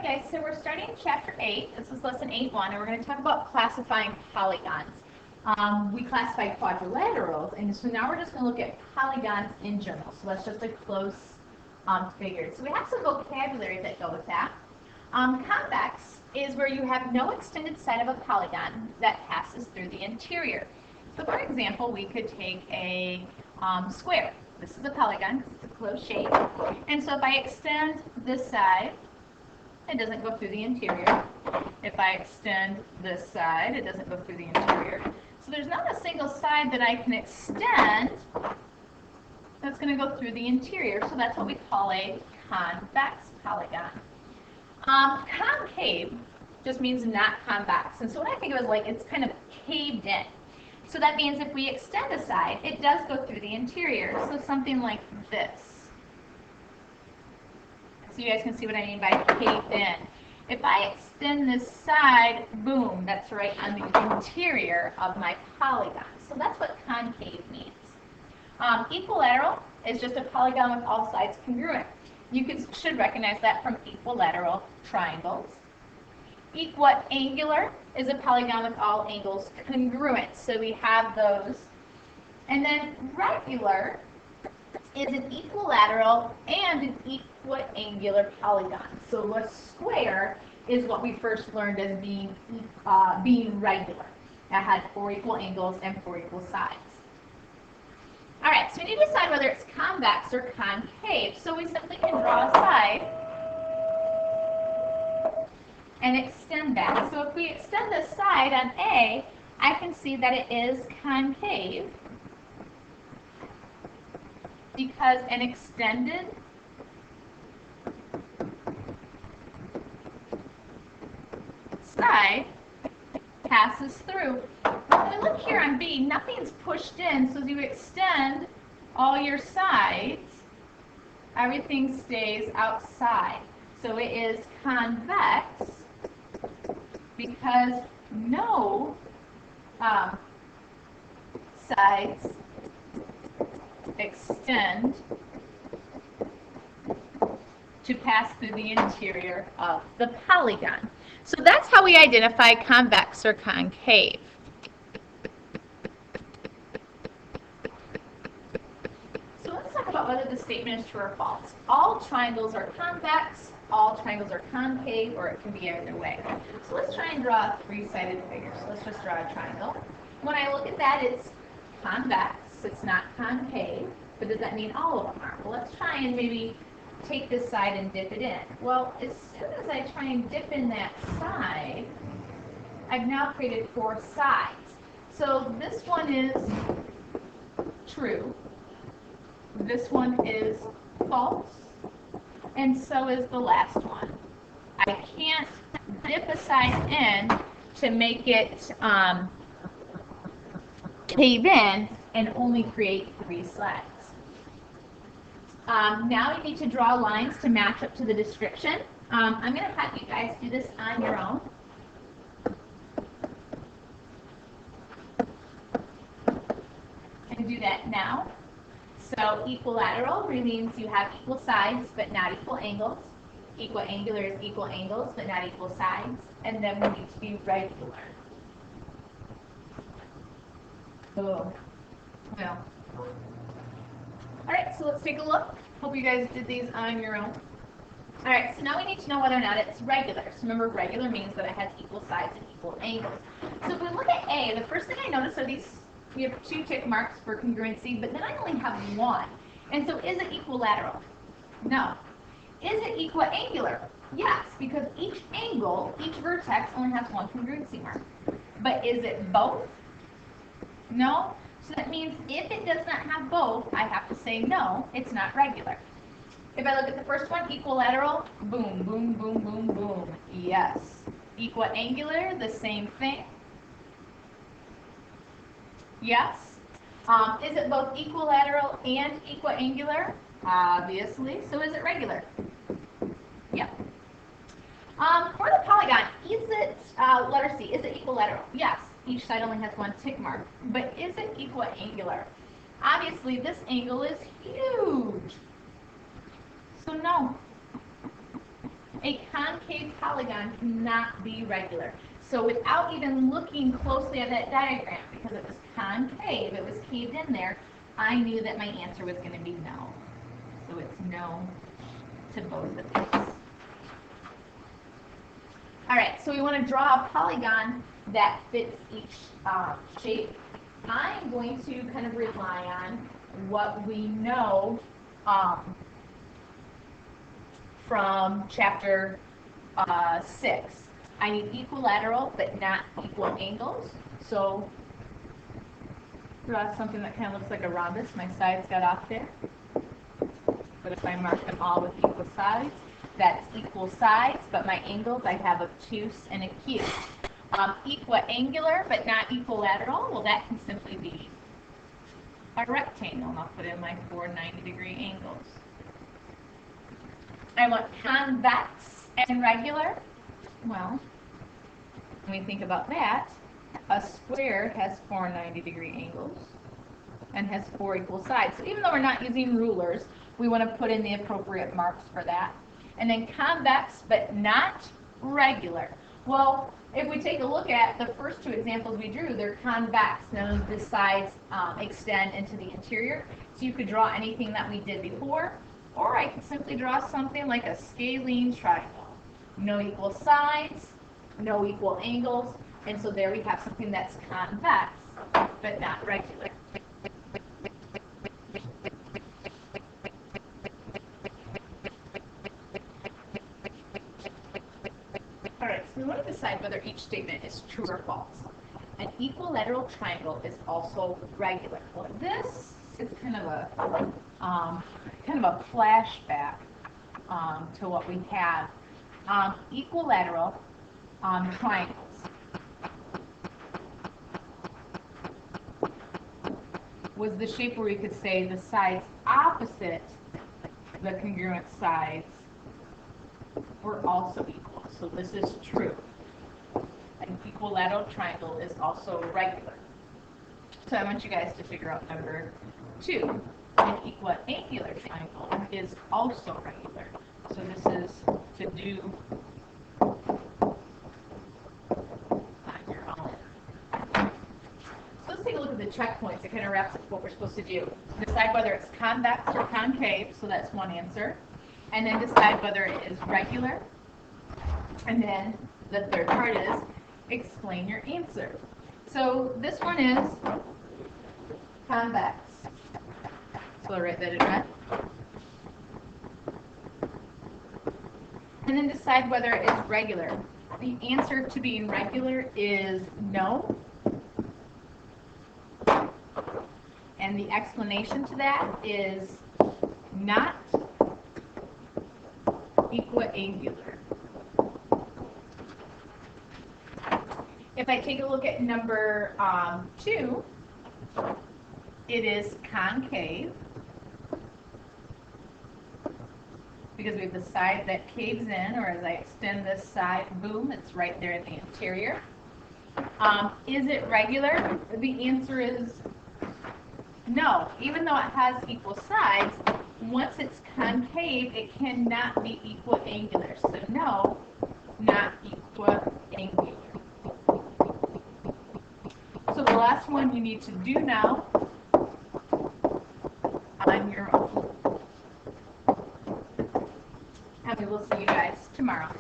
guys, so we're starting chapter 8. This is lesson 8.1, and we're going to talk about classifying polygons. We classify quadrilaterals, and so now we're just going to look at polygons in general. So that's just a close figure. So we have some vocabulary that go with that. Convex is where you have no extended side of a polygon that passes through the interior. So for example, we could take a square. This is a polygon because it's a closed shape. And so if I extend this side, it doesn't go through the interior. If I extend this side, it doesn't go through the interior. So there's not a single side that I can extend that's going to go through the interior. So that's what we call a convex polygon. Concave just means not convex. And so what I think of is like it's kind of caved in. So that means if we extend a side, it does go through the interior. So something like this. So you guys can see what I mean by caved in. If I extend this side, boom, that's right on the interior of my polygon. So that's what concave means. Equilateral is just a polygon with all sides congruent. You should recognize that from equilateral triangles. Equiangular is a polygon with all angles congruent. So we have those. And then regular is an equilateral and an equiangular polygon. So a square is what we first learned as being regular. It had 4 equal angles and 4 equal sides. All right, so we need to decide whether it's convex or concave. So we simply can draw a side and extend that. So if we extend the side on A, I can see that it is concave because an extended side passes through. When we look here on B, nothing's pushed in, so as you extend all your sides, everything stays outside. So it is convex because no sides extend to pass through the interior of the polygon. So that's how we identify convex or concave. So let's talk about whether the statement is true or false. All triangles are convex, all triangles are concave, or it can be either way. So let's try and draw a three-sided figure. So let's just draw a triangle. When I look at that, it's convex, it's not concave, but does that mean all of them are? Well, let's try and maybe take this side and dip it in. Well, as soon as I try and dip in that side, I've now created 4 sides. So this one is true, this one is false, and so is the last one. I can't dip a side in to make it cave in and only create 3 sides. Now you need to draw lines to match up to the description. I'm going to have you guys do this on your own. And do that now. So equilateral means you have equal sides but not equal angles. Equiangular is equal angles but not equal sides. And then we need to be regular. Oh, well. All right, so let's take a look. Hope you guys did these on your own. All right, so now we need to know whether or not it's regular. So remember, regular means that it has equal sides and equal angles. So if we look at A, the first thing I notice are these, we have 2 tick marks for congruency, but then I only have 1. And so is it equilateral? No. Is it equiangular? Yes, because each angle, each vertex only has 1 congruency mark. But is it both? No. So that means if it does not have both, I have to say no, it's not regular. If I look at the first one, equilateral, boom, boom, boom, boom, boom. Yes. Equiangular, the same thing. Yes. Is it both equilateral and equiangular? Obviously. So is it regular? Yep. For the polygon, is it, letter C, is it equilateral? Yes. Each side only has 1 tick mark. But is it equiangular? Obviously, this angle is huge. So no. A concave polygon cannot be regular. So without even looking closely at that diagram, because it was concave, it was caved in there, I knew that my answer was going to be no. So it's no to both of these. All right, so we want to draw a polygon that fits each shape. I'm going to kind of rely on what we know from chapter 6. I need equilateral but not equal angles. So draw something that kind of looks like a rhombus. My sides got off there. But if I mark them all with equal sides, that's equal sides, but my angles, I have obtuse and acute. Equiangular but not equilateral, well, that can simply be a rectangle. And I'll put in my 4 90-degree angles. I want convex and regular. Well, when we think about that, a square has 4 90-degree angles and has 4 equal sides. So even though we're not using rulers, we want to put in the appropriate marks for that. And then convex but not regular. Well, if we take a look at the first 2 examples we drew, they're convex. None of the sides extend into the interior. So you could draw anything that we did before, or I could simply draw something like a scalene triangle. No equal sides, no equal angles, and so there we have something that's convex but not regular. Alright, so we want to decide whether each statement is true or false. An equilateral triangle is also regular. Well, this is kind of a flashback to what we have. Equilateral triangles was the shape where we could say the sides opposite the congruent sides were also equal. So this is true. An equilateral triangle is also regular. So I want you guys to figure out number 2. An equiangular triangle is also regular. So this is to do on your own. So let's take a look at the checkpoints. It kind of wraps up what we're supposed to do. Decide whether it's convex or concave, so that's one answer. And then decide whether it is regular. And then the third part is explain your answer. So this one is convex. So I'll write that in red. And then decide whether it is regular. The answer to being regular is no. And the explanation to that is not equiangular. If I take a look at number 2, it is concave, because we have the side that caves in, or as I extend this side, boom, it's right there in the interior. Is it regular? The answer is no. Even though it has equal sides, once it's concave, it cannot be equiangular. So no, not equiangular. So the last one you need to do now on your own. And we will see you guys tomorrow.